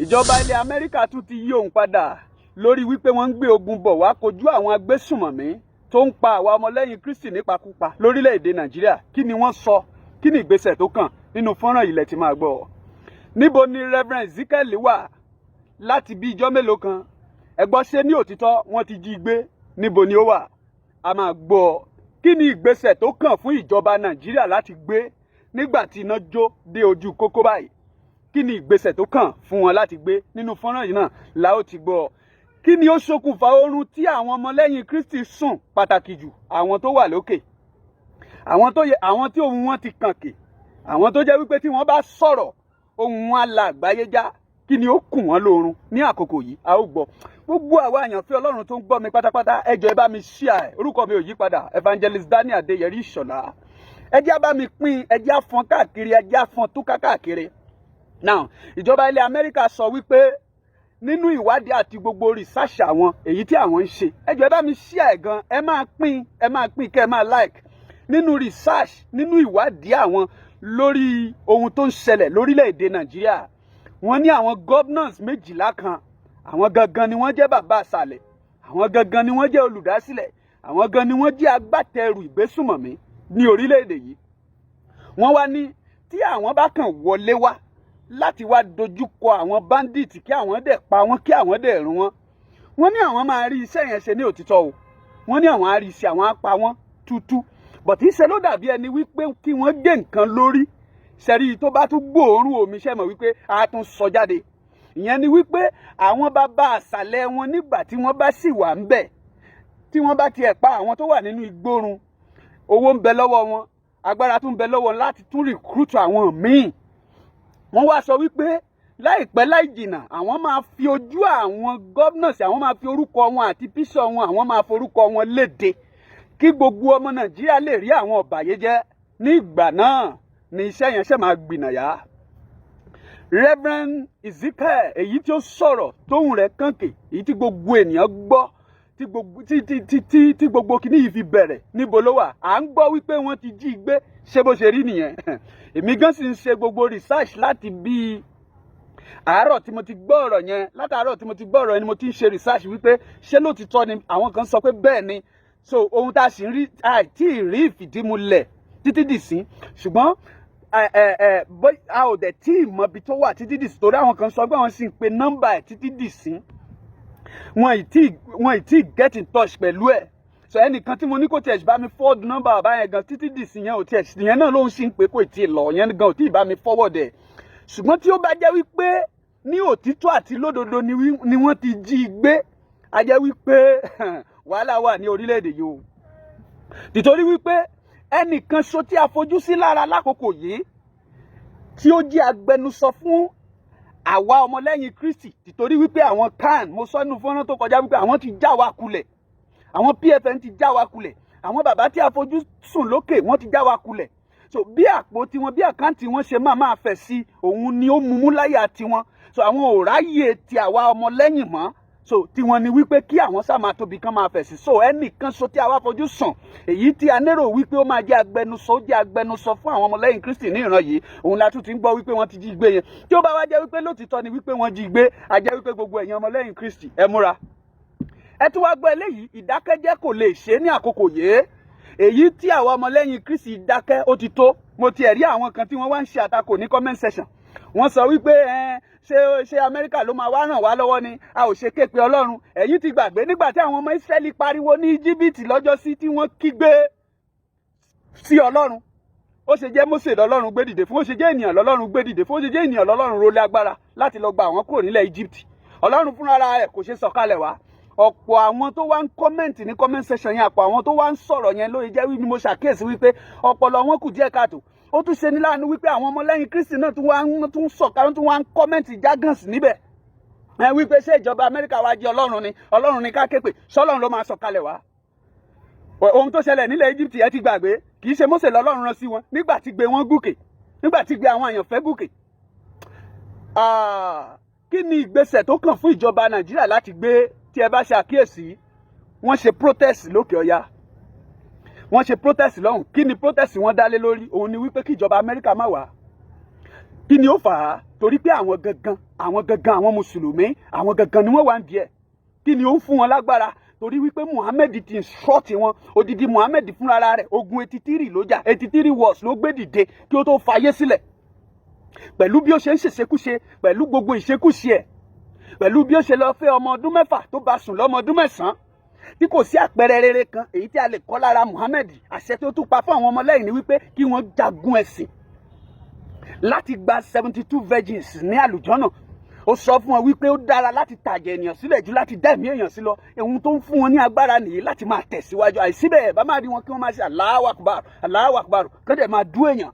ìjọba ilẹ̀ Amẹ́ríkà tún ti yí òun padà lórí wípé wọ́n ń gbé ogun bọ̀ wá kojú àwọn agbésùmọ̀mí tó ń pa àwa ọmọlẹ́yìn Kristi nípakúpa lórílẹ̀‐èdè Nàìjíríà. Kí ni wọ́n sọ? Kí ni ìgbésẹ̀ tó kàn? Nínú fọ́nrán ilẹ̀ tí máa gbọ́. Níbo ni Reverend Ezekiel wà láti bí ijọ́ mélòó kan? Ẹ gbọ́, ṣé ní òtítọ́ wọ́n ti jí gbé? Níbo ni ó wà? A máa gbọ́. Kí ni ìgbésẹ̀ tó kàn fún ìjọba Nàìjíríà láti gbé nígbà tí iná jó dé ojú kókó báyìí? Kí ni ìgbésẹ̀ tó kàn fún wọn láti gbé? Nínú fọ́nrán yìí náà la ó ti gbọ́. Kí ni ó ṣokùnfà oorun tí àwọn ọmọlẹ́yìn Kristi sùn, pàtàkì jù àwọn tó wà lókè, àwọn tí ohùn wọn ti kànkè, àwọn tó jẹ́ wípé tí wọ́n bá sọ̀rọ̀ ohùn wọn á la àgbáyé já? Kí ni ó kùn wọ́n lóorun ní àkókò yìí? A ó gbọ́. Gbogbo àwa àyànfẹ́ Ọlọ́run tó ń gbọ́ mi pátápátá, ẹ jọ̀ọ́ ẹ bá mi share. Orúkọ mi ò yí padà, Evangelist Daniel Adéyẹrí Ìṣọ̀lá. Ẹ jẹ́ á bá mi pín, ẹ jẹ́ á fọ́n káàkiri, ẹ jẹ́ á fọ́n túká káàkiri. Now, ìjọba ilẹ̀ Amẹ́ríkà sọ wípé nínú ìwádìí àti gbogbo research àwọn èyí tí àwọn ń ṣe, ẹ jọ̀ọ́ ẹ bá mi share gan, ẹ máa pín kẹ́ ẹ máa like. Nínú research, nínú ìwádìí àwọn lórí ohun tó ń ṣẹlẹ̀ lórílẹ̀‐èdè Nàìjíríà, wọ́n ní àwọn governors 12 kan, àwọn gangan ni wọ́n jẹ́ bàbá àṣàlẹ̀, àwọn gangan ni wọ́n jẹ́ olùdásílẹ̀, àwọn gan ni wọ́n jẹ́ agbátẹrù ìgbésùmọ̀mí ní orílẹ̀‐èdè yìí. Wọ́n wá ní tí àwọn bá kàn wọlé wá láti wá dojúkọ àwọn bandits, kí àwọn dẹ̀ pa wọ́n, kí àwọn dẹ̀ run wọ́n, wọ́n ní àwọn máa rí iṣẹ́ yẹn ṣe ní òtítọ́ o. Wọ́n ní àwọn á rí iṣẹ́, àwọn á pa wọ́n tútú. But ìṣe ló dàbí ẹni wípé kí wọ́n gé nǹkan lórí, ṣẹ̀rí tó bá tún gbòòrùn omi, ṣẹ́ mọ̀ wípé a tún sọ jáde. Ìyẹn ni wípé àwọn bàbá àṣàlẹ̀ wọn nígbà tí wọ́n bá sì wà ń bẹ̀, tí wọ́n bá tiẹ̀ pa àwọn tó wà nínú igbórun, owó ń bẹ lọ́wọ́ wọn, agbára tún ń bẹ lọ́wọ́ láti tún recruit àwọn míì. Wọ́n wá sọ wípé láìpẹ́ láì jìnnà àwọn máa fi ojú àwọn governors, àwọn máa fi orúkọ wọn àti píṣọ wọn, àwọn máa forúkọ wọn léde kí gbogbo ọmọ Nàìjíríà lè rí àwọn ọ̀bàyéjẹ́. Ní ìgbà náà ni iṣẹ́ yẹn ṣe máa gbìnàyà. Reverend Ezekiel, èyí tí ó sọ̀rọ̀ tóhùn rẹ̀ kànkè, èyí tí gbogbo ènìyàn gbọ́, tí gbogbo kìíní yìí fi bẹ̀rẹ̀, níbo ló wà? À ń gbọ́ wípé wọ́n ti jí gbé, ṣé bó ṣe rí nìyẹn? Èmi gan sì ń ṣe gbogbo research láti bí àárọ̀ tí mo ti gbọ́ ọ̀rọ̀ yẹn, látàárọ̀ tí mo ti gbọ́ ọ̀rọ̀ yẹn ni mo ti ń ṣe research wípé ṣé lótìtọ́ ni. Àwọn kan sọ pé bẹ́ẹ̀ ni. So ohun tá a sì ń rí, àìtí rí ìfìdímúlẹ̀ títí dìsín, ṣùgbọ́n a ò dẹ̀ tí ì mọ ibi tó wà títí dìsín, torí àwọn kan sọ pé wọ́n sì ń pe nọ́mbà ẹ̀ títí dìsín, wọn ì tí get in touch pẹ̀lú ẹ̀. So ẹnìkan tí mo ní kó tiẹ̀ bá mi forward nọ́mbà bàbá yẹn gan títí dìsín yẹn ò tiẹ̀, ìyẹn náà ló ń sì ń pé kò tí ì lọ, yẹn gan ò tí ì bá mi forward ẹ̀. Ṣùgbọ́n tí ó bá jẹ́ wípé ní òtítọ́ àti lódodo ni wọ́n ti jí gbé, a jẹ́ wípé wàhálà wà ní orílẹ̀-èdè yìí o. Nítorí wípé ẹnìkan ṣo tí a fojú sí lára lákòókò yìí, tí ó jẹ́ agbẹnusọ fún àwa ọmọlẹ́yìn Kristi, nítorí wípé àwọn CAN, mo sọ nínú fọ́nrán tó kọjá wípé àwọn ti já wa kulẹ̀, àwọn PFN ti já wa kulẹ̀, àwọn bàbá tí a fojú sùn lókè wọ́n ti já wa kulẹ̀. So bí àpò tiwọn, bí àkáǹtì wọn ṣe máa fẹ̀ sí, òun ni ó mumú láyà tiwọn. So àwọn ò ráyè ti àwa ọmọlẹ́yìn mọ́. So tiwọn ni wípé kí àwọn sá máa tóbi kan máa fẹ̀ sí. So ẹnìkan ṣo tí a wá fojú sùn, èyí tí a lérò wípé ó máa jẹ́ agbẹnusọ, ó jẹ́ agbẹnusọ fún àwọn ọmọlẹ́yìn Kristi ní ìran yìí, òun la tún ti ń gbọ́ wípé wọ́n ti jí gbé yẹn. Tí ó bá wá jẹ́ wípé lótìtọ́ ni wípé wọ́n jí gbé, a jẹ́ wípé gbogbo ẹ̀yin ọmọlẹ́yìn Kristi ẹ múra. Ẹ tún wá gbọ́ eléyìí, ìdákẹ́jẹ́ kò lè ṣe ní àkókò yìí. Èyí tí àwa ọmọlẹ́yìn Kristi dákẹ́ ó ti tó. Mo ti rí àwọn kan tí wọ́n wá ń ṣe àtakò ní comment section. Wọ́n sọ wípé ṣé Amẹ́ríkà ló máa wá ràn wá lọ́wọ́ ni, a ò ṣe képe Ọlọ́run. Ẹ̀yin ti gbàgbé nígbà tí àwọn ọmọ Ísírẹ́lì pariwo ní Íjíbítì lọ́jọ́sí tí wọ́n kígbe sí Ọlọ́run. Ó ṣe jẹ́ Mósè lọ́lọ́run gbé dìde fún, ó ṣe jẹ́ ènìyàn lọ́lọ́run gbé dìde fún, ó ṣe jẹ́ ènìyàn lọ́lọ́run rólé agbára láti lọ gba àwọn kúrò nílẹ̀ Íjíbítì. Ọlọ́run fúnra rẹ̀ kò ṣe sọ̀kalẹ̀ wá. Ọ̀pọ̀ àwọn tó wá ń comment ní comment section yẹn, àpò àwọn tó wá ń sọ̀rọ̀ yẹn ló jẹ́ wí ni mo ṣàkíyèsí wípé ọpọlọ wọn kù díẹ̀ káàtó. Ó tún ṣe ní láàánú wípé àwọn ọmọlẹ́yìn Kristi náà tún wá ń comment jágànsì níbẹ̀. Wípé ṣé ìjọba Amẹ́ríkà wá jẹ́ Ọlọ́run ni ká ké pè, ṣọ́lọ́run ló máa sọ̀kalẹ̀ wá. Ohun tó ṣẹlẹ̀ nílẹ̀ Egypt ẹ ti gbàgbé, kì í ṣe Mósè lọ́lọ́run rán sí wọn nígbà tí gbé wọn gòkè, nígbà tí gbé àwọn èèyàn fẹ́ gòkè. Kí ni ìgbésẹ̀ tó kàn fún ìjọba Nàìjíríà láti gbé? Tí ẹ bá ṣe àkíyèsí, wọ́n ṣe protest lókè ọya, wọ́n ṣe protest lọ́hùn. Kí ni protest wọn dá lé lórí? Òun ni wípé kí ìjọba Amẹ́ríkà má wá. Kí ni ó fà á? torí pé àwọn gangan àwọn mùsùlùmí àwọn gangan ni wọ́n wà ń díẹ̀. Kí ni ó ń fún wọn lágbára? Torí wípé Muhammed ti instruct wọn. Odidi Muhammed fúnra rẹ̀ ogun 83 ló jà, 83 wars ló gbé dìde kí ó tó fayé sílẹ̀. Pẹ̀lú bí ó ṣe ń ṣèṣekúṣe, pẹ̀lú gbogbo ìṣekúṣe ẹ̀, pẹ̀lú bí ó ṣe lọ fẹ́ ọmọ ọdún 6 tó bá sùn lọ́mọ ọdún 9, tí kò sí àpẹẹrẹ rere kan èyí tí a lè kọ́ lára Muhammed. Àṣẹ tó tún pa fún àwọn ọmọlẹ́yìn ni wípé kí wọ́n jagun ẹ̀sìn láti gba 72 virgins ní àlùjọ́nà. Ó sọ fún wọn wípé ó dára láti tàjẹ̀ ènìyàn sílẹ̀ jù láti dá ẹ̀mí èèyàn sí lọ. Ohun tó ń fún wọn ní agbára nìyí láti máa tẹ̀síwájú. Àìsíbẹ̀ bá máa rí wọn kí wọ́n máa ṣe Allahu Akbar, Allahu Akbar, kọ́dẹ̀ máa dú èèyàn.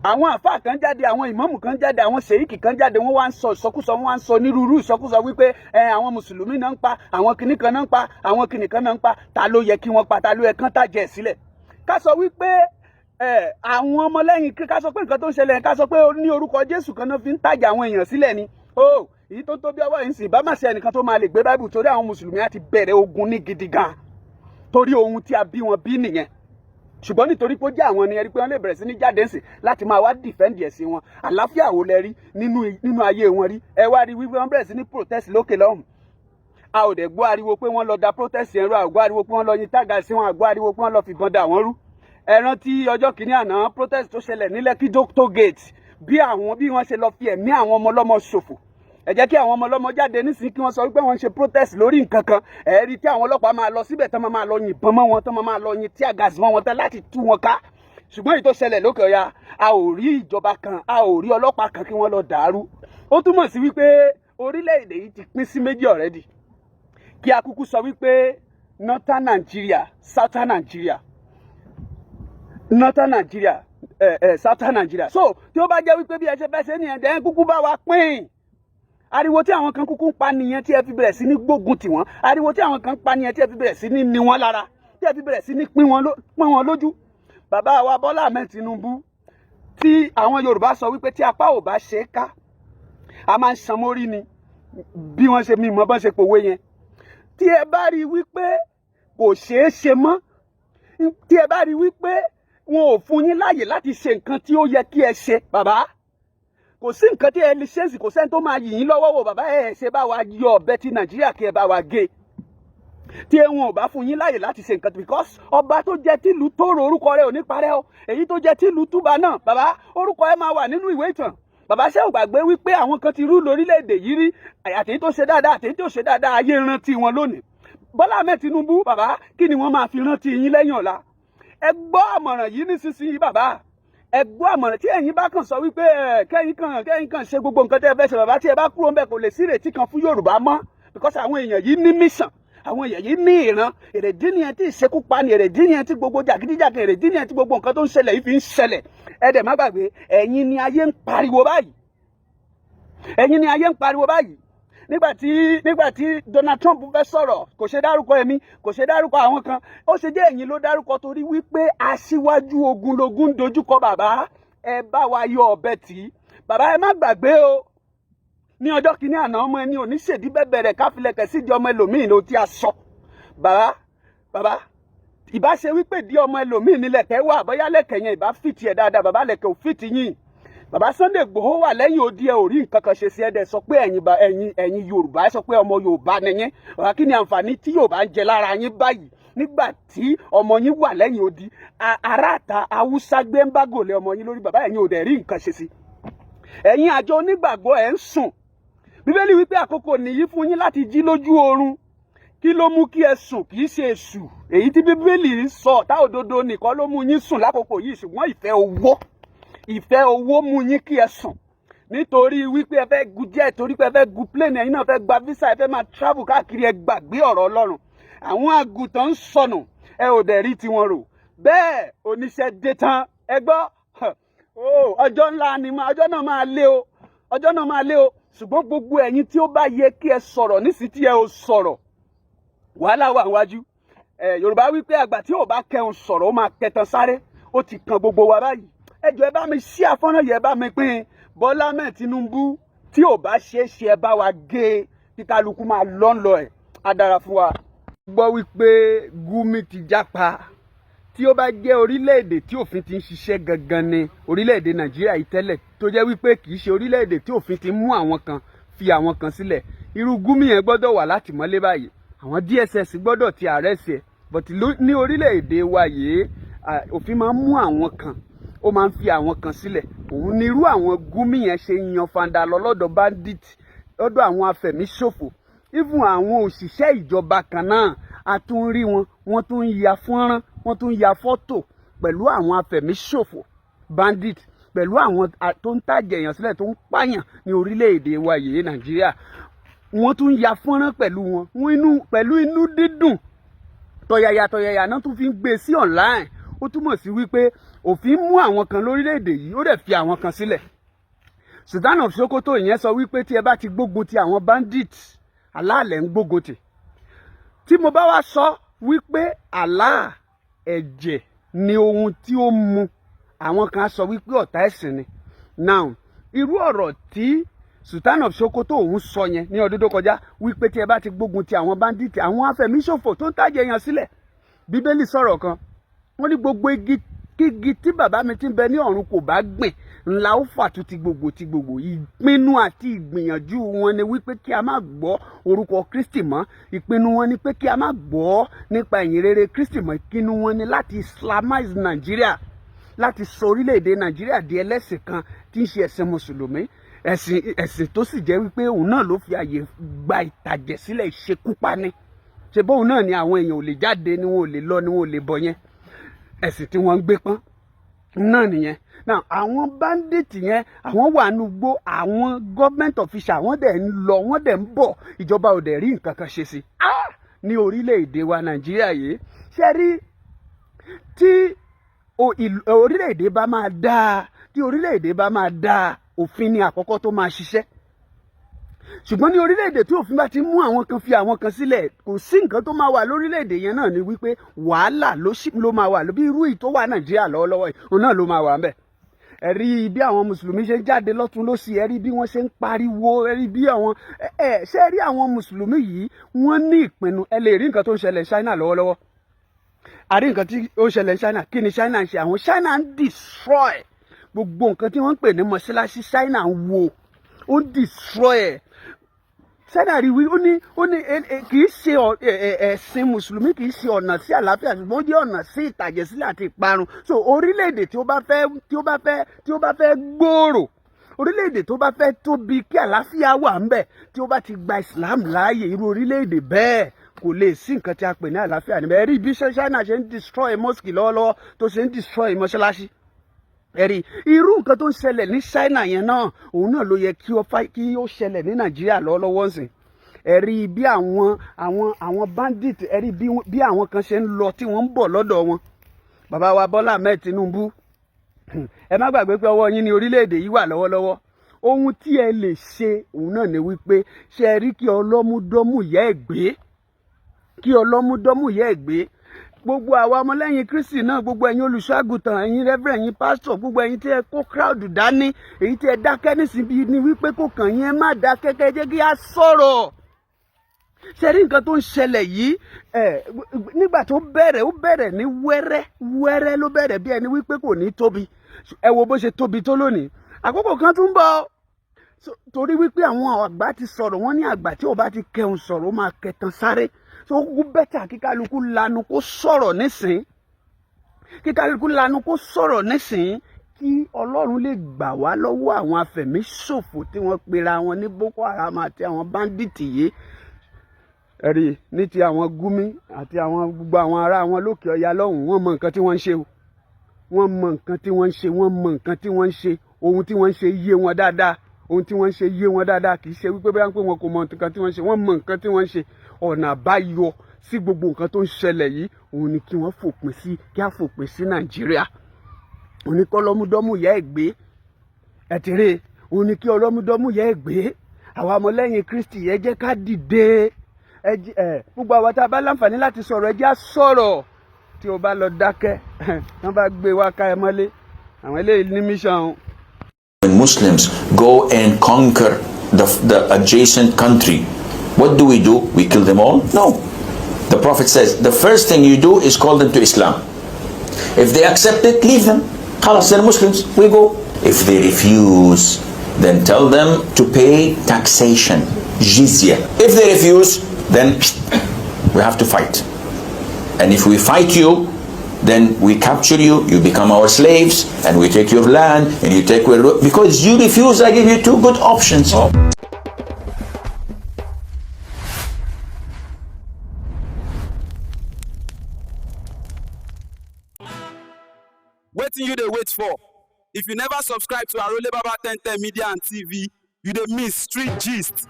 Àwọn àfáà kan jáde, àwọn ìmámù kan jáde, àwọn sèyíkì kan jáde, wọ́n wá ń sọ ìsọkúsọ, wọ́n wá ń sọ onírúurú ìsọkúsọ wípé àwọn mùsùlùmí náà ń pa, àwọn kìnnì kan náà ń pa, àwọn kìnnì kan náà ń pa. Ta ló yẹ kí wọ́n pa? Ta ló yẹ kán tàjẹ̀ sílẹ̀? Ká sọ wípé àwọn ọmọlẹ́yìn, ká sọ pé nǹkan tó ń ṣẹlẹ̀, ká sọ pé ní orúkọ Jésù kan náà fi ń tàjẹ̀ àwọn èèyàn sílẹ̀ ni. Èyí tó bí ọwọ́ yìí sì bá má ṣe ẹnìkan tó máa lè gbé Báíbù, torí àwọn mùsùlùmí á ti bẹ̀rẹ̀ ogun ní gidi gan, torí ohun tí a bí wọn bí nìyẹn. Ṣùgbọ́n nítorí pé ó jẹ́ àwọn ni ẹ rí pé wọ́n lè bẹ̀rẹ̀ sí ní jáde ńsìn láti máa wá dìfẹ́ǹdì ẹ̀sìn wọn. Àlàáfíà wo lẹ rí nínú ayé wọn rí? Ẹ wá rí wípé wọ́n bẹ̀rẹ̀ sí ní protest lókè lọ́hùn. A ò dẹ̀ gbọ́ ariwo pé wọ́n lọ da protest yẹn rú, a ò gbọ́ ariwo pé wọ́n lọ yin tága sí wọn, a ò gbọ́ ariwo pé wọ́n lọ fìbọn dà wọ́n rú. Ẹ rántí ọjọ́ kìíní àná protest tó ṣẹlẹ̀ ní Lekki toll gate, bí wọ́n ṣe lọ fi ẹ̀mí àwọn ọmọ ọlọ́mọ ṣòfò. Ẹ jẹ́ kí àwọn ọmọ ọlọ́mọ jáde nísìnyí kí wọ́n sọ wípé wọ́n ń ṣe protest lórí nǹkan kan. Ẹ rí tí àwọn ọlọ́pàá máa lọ síbẹ̀ tán máa lọ yìnbọn mọ́ wọn, tán máa lọ yin tear gas mọ́ wọn tán láti tú wọn ká. Ṣùgbọ́n èyí tó ṣẹlẹ̀ lókè ọya, a ò rí ìjọba kan, a ò rí ọlọ́pàá kan kí wọ́n lọ dàrú. Ó túmọ̀ sí wípé orílẹ̀-èdè yìí ti pín sí méjì already. Kí a kúkú sọ wípé Northern Nigeria, Southern Nigeria, Northern Nigeria, Southern Nigeria. So tí ó bá jẹ́ wípé bí ẹ ṣe fẹ́ ṣe nìyẹn, dẹ́n kúkú bá wa pín. Ariwo tí àwọn kan kúkú ń pa nìyẹn tí ẹ fi bẹ̀rẹ̀ sí ní gbógun tì wọ́n. Ariwo tí àwọn kan ń pa nìyẹn tí ẹ fi bẹ̀rẹ̀ sí ní ní wọ́n lára, tí ẹ fi bẹ̀rẹ̀ sí ní pín wọn lójú. Bàbá wa Bọ́lá Ahmed Tinubu, tí àwọn Yorùbá sọ wípé tí apá ò bá ṣe é ká, a máa ń san mórí ni, bí wọ́n ṣe mímọ́ bọ́n ṣe pòwe yẹn. Tí ẹ bá rí wípé kò ṣeé ṣe mọ́, tí ẹ bá rí wípé wọn ò fún yín láàyè láti ṣe nǹkan tí ó yẹ kí ẹ ṣe, bàbá, kò sí nǹkan tí ẹ lè ṣe sí, kò sẹ́ni tó máa yìn yín lọ́wọ́ wò. Bàbá ẹ ṣe bá wa yọ ọ̀bẹ ti Nàìjíríà kí ẹ bá wa gé, tí wọn ò bá fún yín láàyè láti ṣe nǹkan, because ọba tó jẹ́ tìlú Tóró orúkọ rẹ̀ ò ní parẹ́ o. Èyí tó jẹ́ tìlú Túbà náà, bàbá, orúkọ ẹ máa wà nínú ìwé ìtàn. Bàbá ṣé ò gbàgbé wípé àwọn kan ti rú lórílẹ̀-èdè yìí rí, àtèyí tó ṣe dáadáa àtèyí tó ṣe dáadáa, ayé rántí wọn lónìí. Bọ́lá Ahmed Tinubu, bàbá, kí ni wọ́n máa fi rántí yín lẹ́yìn ọ̀la? Ẹ gbọ́ àmọ̀ràn yìí nísinsìnyí bàbá. Ẹ gbọ́ àmọ̀ràn tí ẹ̀yin bá kàn sọ wípé kẹ́yìn kan ṣe gbogbo nǹkan tẹ́ ẹ fẹ́ ṣe, bàbá, tí ẹ bá kúrò ńbẹ̀ kò lè sí ìrètí kan fún Yorùbá mọ́, because àwọn èèyàn yìí ní mission, àwọn èèyàn yìí ní ìran. Èrèdí nìyẹn tí ìṣekúpani, èrèdí nìyẹn tí gbogbo jàgídíjàgan, èrèdí nìyẹn tí gbogbo nǹkan tó ń ṣẹlẹ̀ yìí fi ń ṣẹlẹ̀. Ẹ dẹ̀ má gbàgbé, ẹ̀yin ni ayé ń pariwo báyìí. Ẹ̀yin ni ayé ń pariwo báyìí. Nígbà tí Donald Trump fẹ́ sọ̀rọ̀, kò ṣe dárúkọ èmi, kò ṣe dárúkọ àwọn kan, ó ṣe jẹ́ ẹ̀yin ló dárúkọ, torí wípé aṣíwájú ogunlógún dojúkọ bàbá. Ẹ bá wa yọ ọ̀bẹ tì í. Bàbá ẹ má gbàgbé o, ní ọjọ́ kìíní àná ọmọ ẹni oníṣèdí bẹ̀bẹ̀rẹ̀ káfílẹ̀kẹ̀ sí di ọmọ ẹlòmíì ló ti a sọ. Bàbá, ìbá ṣe wípé di ọmọ ẹlòmíì nílẹ̀kẹ̀ wà, bóyá lẹ̀kẹ̀ yẹn ìbá fìtì ẹ̀ dáadáa, bàbá lẹ̀kẹ̀ ò fìtì yín. Bàbá Sunday Igboho wà lẹ́yìn odi, ẹ ò rí nǹkan kan ṣe sí ẹ̀dẹ̀, sọ pé ẹ̀yin Yorùbá, ẹ sọ pé ọmọ Yorùbá ni yín. Bàbá, kí ni àǹfààní tí Yorùbá ń jẹ lára yín báyìí nígbà tí ọmọ yín wà lẹ́yìn odi? Aráàta Haúsá gbé ń bá gòlè ọmọ yín lórí, bàbá, ẹ̀yin ò dẹ̀ rí nǹkan ṣe sí. Ẹ̀yin àjọ onígbàgbọ́ ẹ̀ ń sùn. Bíbélì wípé àkókò nìyí fún yín láti jí lójú oorun. Kí ló mú kí ẹ sùn? Kì í ṣe èṣù. Èyí tí Bíbélì ń sọ ọ̀tá òdodo nìkan ló mú yín sùn lákòókò yìí, ṣùgbọ́n ìfẹ́ owó mú yín kí ẹ sùn. Nítorí wípé ẹ fẹ́ gun jet, torí pé ẹ fẹ́ gun plane, ẹ̀yin náà fẹ́ gba visa, ẹ fẹ́ máa travel káàkiri, ẹ gbàgbé ọ̀rọ̀ Ọlọ́run. Àwọn àgùntàn ń sọnù, ẹ ò dẹ̀ rí tiwọn rò. Bẹ́ẹ̀ oníṣẹ́ dé tán, ẹ gbọ́, ọjọ́ ńlá ni ọjọ́ náà máa lé o, ọjọ́ náà máa lé o. Ṣùgbọ́n gbogbo ẹ̀yin tí ó bá yẹ kí ẹ sọ̀rọ̀ nísìsiyìí tí ẹ ò sọ̀rọ̀, wàhálà wà níwájú. Yorùbá wípé àgbà tí ò bá kẹun sọ̀rọ̀ ó máa kẹtan sáré. Ó ti kan gbogbo wa báyìí. Ẹ jọ̀ọ́ ẹ bá mi ṣí àfọ́nrán yẹn, ẹ bá mi pín. Bọ́lá Ahmed Tinubu, tí ò bá ṣe é ṣe, ẹ bá wa gé, kí kálukú máa lọ ẹ̀, á dára fún wa. Gbọ́ wípé Gumi ti jápa, tí ó bá jẹ́ orílẹ̀-èdè tí òfin ti ń ṣiṣẹ́ gangan ni orílẹ̀-èdè Nàìjíríà yìí tẹ́lẹ̀ tó jẹ́ wípé kì í ṣe orílẹ̀-èdè tí òfin ti mú àwọn kan fi àwọn kan sílẹ̀, irú Gumi yẹn gbọ́dọ̀ wà látìmọ́lé báyìí, àwọn DSS gbọ́dọ̀ ti àrẹ́sì ẹ̀, but ní orílẹ̀-èdè wa yìí òfin máa ń mú àwọn kan, ó máa ń fi àwọn kan sílẹ̀. Òun ni irú àwọn Gumi yẹn ṣe yan fanda lọ lọ́dọ̀ bandit, lọ́dọ̀ àwọn afẹ̀míṣòfò, even àwọn òṣìṣẹ́ ìjọba kan náà a tún rí wọn, wọ́n tún ń ya fọ́nrán, wọ́n tún ń ya fọ́tò pẹ̀lú àwọn afẹ̀míṣòfò bandit, pẹ̀lú àwọn tó ń tàjẹ̀ èèyàn sílẹ̀ tó ń pààyàn ní orílẹ̀-èdè wa yìí Nàìjíríà. Wọ́n tún ń ya fọ́nrán pẹ̀lú wọn, pẹ̀lú inú dídùn tọ̀yàyà náà tún fi ń gbé sí online. Ó túmọ̀ sí wípé òfin mú àwọn kan lórílẹ̀-èdè yìí, ó dẹ̀ fi àwọn kan sílẹ̀. Sultan of Sokoto ìyẹn sọ wípé tí ẹ bá ti gbógun ti àwọn bandits, Allah lẹ̀ ń gbógun tì. Tí mo bá wá sọ wípé Allah ẹ̀jẹ̀ ni ohun tí ó mu, àwọn kan sọ wípé ọ̀tá ẹ̀sìn ni. Now irú ọ̀rọ̀ tí Sultan of Sokoto òun sọ yẹn ní ọdún tó kọjá wípé tí ẹ bá ti gbógun ti àwọn bandits, àwọn afẹ̀míṣòfò tó ń tàjẹ̀ èèyàn sílẹ̀, Bíbélì sọ̀rọ̀ kan, wọ́n ní gbogbo igi kígi tí bàbá mi ti ń bẹ ní ọ̀run kò bá gbìn ńlá ó fàtú ti gbogbo. Ìpinnu àti ìgbìyànjú wọn ni wípé kí a má gbọ́ orúkọ Kristi mọ́, ìpinnu wọn ni pé kí a má gbọ́ nípa ìyìn rere Kristi mọ́, ìpinnu wọn ni láti Islamize Nàìjíríà, láti sọ orílẹ̀-èdè Nàìjíríà di ẹlẹ́sìn kan tí ń ṣe ẹ̀sìn mùsùlùmí, ẹ̀sìn tó sì jẹ́ wípé òun náà ló fi àyè gba ìtàjẹ̀ sílẹ̀, ìṣekúpani. Ṣé bóun náà ni àwọn èèyàn ò lè jáde, ni wọn ò lè lọ, ni wọn ò lè bọ̀ yẹn, ẹ̀sìn tí wọ́n ń gbé pọ́n náà nìyẹn. Now àwọn bandit yẹn àwọn wà nùgbó, àwọn government official wọ́n dẹ̀ ń lọ, wọ́n dẹ̀ ń bọ̀, ìjọba ò dẹ̀ rí nǹkan kan ṣe sí ní orílẹ̀-èdè wa Nàìjíríà yìí. Ṣé rí tí orílẹ̀-èdè bá máa dáa, tí orílẹ̀-èdè bá máa dáa, òfin ni àkọ́kọ́ tó máa ṣiṣẹ́. Ṣùgbọ́n ní orílẹ̀-èdè tí òfin bá ti mú àwọn kan fi àwọn kan sílẹ̀, kò sí nǹkan tó máa wà lórílẹ̀-èdè yẹn náà ni wípé wàhálà ló máa wà, bí irú ìtó wà Nàìjíríà lọ́wọ́lọ́wọ́ yìí, òun náà ló máa wà ńbẹ̀. Ẹ rí bí àwọn mùsùlùmí ṣe ń jáde lọ́tún lósì, ẹ rí bí wọ́n ṣe ń pariwo, ẹ rí bí àwọn ṣe rí àwọn mùsùlùmí yìí wọ́n ní ìpinnu. Ẹ lè rí nǹkan tó ń ṣẹlẹ̀ China lọ́wọ́lọ́wọ́, a rí nǹkan tí ó ń ṣẹlẹ̀ China. Kí ni China ń ṣe? Àwọn China ń destroy gbogbo nǹkan tí wọ́n ń pè ní mọ́ṣáláṣí. China ń wo, ó ń destroy ẹ̀. China rí wí, ó ní kì í ṣe ẹ̀sìn mùsùlùmí, kì í ṣe ọ̀nà sí àlàáfíà, ṣùgbọ́n ó jẹ́ ọ̀nà sí ìtàjẹ̀sílẹ̀ àti ìparun. So orílẹ̀-èdè tí ó bá fẹ́ gbòòrò, orílẹ̀-èdè tó bá fẹ́ tóbi kí àlàáfíà wà ńbẹ̀, tí ó bá ti gba Islam láàyè, irú orílẹ̀-èdè bẹ́ẹ̀ kò lè sí nǹkan tí a pè ní àlàáfíà níbẹ̀. Ẹ rí bí China ṣe ń destroy mosque lọ́wọ́lọ́wọ́, tó ṣe ń destroy mọ́ṣáláṣí. Ẹ̀rí irú nǹkan tó ń ṣẹlẹ̀ ní China yẹn náà, òun náà ló yẹ kí ó ṣẹlẹ̀ ní Nàìjíríà lọ́wọ́lọ́wọ́ nsìn. Ẹ̀rí bí àwọn bandit, ẹ̀rí bí àwọn kan ṣe ń lọ tí wọ́n ń bọ̀ lọ́dọ̀ wọn. Bàbá wa Bọ́lá Ahmed Tinubu, ẹ má gbàgbé pé ọwọ́ yín ní orílẹ̀-èdè yìí wà lọ́wọ́lọ́wọ́. Ohun tí ẹ lè ṣe òun náà ni wípé ṣe ẹ rí kí ọlọ́múdọ́mù yẹ ẹ̀ gbé, kí ọlọ́múdọ́mù yẹ ẹ̀ gbé. Gbogbo àwa ọmọlẹ́yìn Kristi náà, gbogbo ẹ̀yin olùṣọ́àgùtàn, ẹ̀yin reverend, ẹ̀yin pastor, gbogbo ẹ̀yin tí ẹ kó crowd dání, èyí tí ẹ dákẹ́ nísìnyí ni wípé kò kàn yín, ẹ má dákẹ́, kẹ́ jẹ́ kí a sọ̀rọ̀. Ṣé rí nǹkan tó ń ṣẹlẹ̀ yìí, nígbà tó bẹ̀rẹ̀, ó bẹ̀rẹ̀ ní wẹ́rẹ́ ló bẹ̀rẹ̀ bí ẹni wípé kò ní tóbi. Ẹ wo bó ṣe tóbi tó lónìí. Àkókò kan tún bọ̀, torí wípé àwọn àgbà ti sọ̀rọ̀, wọ́n ní àgbà tí ó bá ti kẹun sọ̀rọ̀ ó máa kẹtan sáré. So kú bẹ́tà kí kálukú lanu kó sọ̀rọ̀ nísìn, kí kálukú lanu kó sọ̀rọ̀ nísìn, kí Ọlọ́run lè gbà wá lọ́wọ́ àwọn afẹ̀míṣòfò tí wọ́n pera wọn ní Boko Haram àti àwọn bandits yìí. Ẹ̀rí ní ti àwọn Gumi àti àwọn gbogbo àwọn ará wọn lókè ọya lọ́hùn, wọ́n mọ nǹkan tí wọ́n ń ṣe o, wọ́n mọ nǹkan tí wọ́n ń ṣe, wọ́n mọ nǹkan tí wọ́n ń ṣe, ohun tí wọ́n ń ṣe yé wọn dáadáa, ohun tí wọ́n ń ṣe yé wọn dáadáa, kì í ṣe wípé bóyá pé wọn kò mọ nǹkan tí wọ́n ń ṣe, wọ́n mọ nǹkan tí wọ́n ń ṣe. Ọ̀nà àbáyọ sí gbogbo nǹkan tó ń ṣẹlẹ̀ yìí òun ni kí wọ́n fòpin sí, kí á fòpin sí Nàìjíríà. Òun ni kí ọlọ́múdọ́mù yẹ ẹ̀ gbé, ẹ̀tẹ̀rẹ̀, òun ni kí ọlọ́múdọ́mù yẹ ẹ̀ gbé. Àwa ọmọlẹ́yìn Kristi ẹ jẹ́ ká dìde, gbogbo àwa tá a bá láǹfààní láti sọ̀rọ̀ ẹ jẹ́ á sọ̀rọ̀. Tí o bá lọ dákẹ́, wọ́n bá gbé wá ká ẹ mọ́lé, àwọn eléyìí ní mission. When Muslims go and conquer the adjacent country, what do? We kill them all? No. The Prophet says, the first thing you do is call them to Islam. If they accept it, leave them. Khalas, they're Muslims, we go. If they refuse, then tell them to pay taxation, jizya. If they refuse, then we have to fight. And if we fight you, then we capture you, you become our slaves, and we take your land, and you take where, because you refuse, I give you two good options. Wetin you dey wait for? If you never subscribe to Arole Baba 1010 Media and TV, you dey miss street gist.